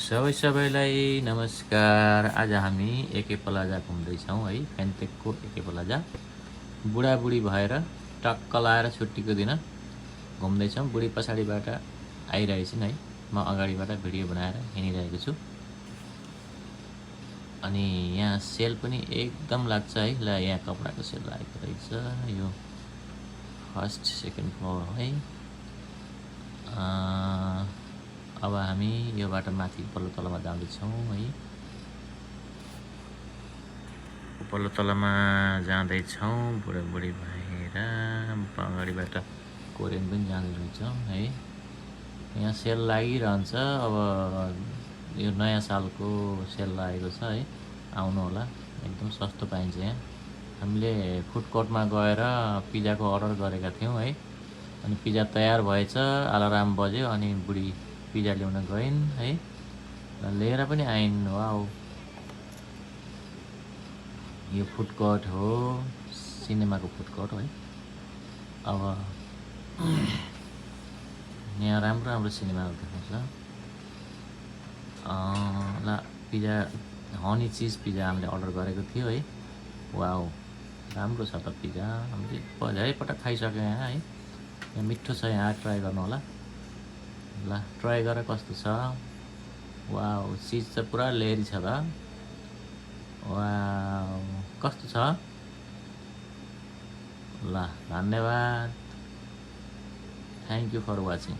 सबैलाई नमस्कार। आज हामी एके प्लाजा घुम्दैछौँ है। फेन्टेकको एके प्लाजा बुढाबुढी भएर टक्क लाएर छुट्टीको दिन घुम्दैछौँ। बुढी पछाडिबाट आइरहेछन् है। म अगाडिबाट भिडियो बनाएर हिँडिरहेको छु। अनि यहाँ सेल पनि एकदम लाग्छ है। ल यहाँ कपडाको सेल लागेको रहेछ। यो फर्स्ट सेकेन्ड फ्लोर है। अब हामी यो बाटो माथि पल्लो तलमा जाँदैछौँ है। पल्लो तलमा जाँदैछौँ बुढाबुढी भएर। अगाडिबाट कोरियन पनि जाँदै रहेछौँ है। यहाँ सेल लागिरहन्छ। अब यो नयाँ सालको सेल लागेको छ है। आउनु होला, एकदम सस्तो पाइन्छ यहाँ। हामीले फुड कोर्टमा गएर पिज्जाको अर्डर गरेका थियौँ है। अनि पिज्जा तयार भएछ, अलार्म बज्यो अनि बुढी पिज्जा ल्याउन गइन् है। लिएर पनि आइन्। वाउ, यो फुड कोर्ट हो, सिनेमाको फुड कोर्ट है। अब यहाँ राम्रो राम्रो सिनेमाहरू देखाउँछ। ल पिज्जा, हनी चिज पिज्जा हामीले अर्डर गरेको थियो है। वाउ, राम्रो छ त पिज्जा। हामीले धेरै पटक खाइसक्यो यहाँ है। यहाँ मिठो छ, यहाँ ट्राई गर्नु होला। ल ट्राई गरेर कस्तो छ। वाउ, चिज चाहिँ पुरा लेयरी छ त। वाउ, कस्तो छ। ल धन्यवाद। Thank you for watching.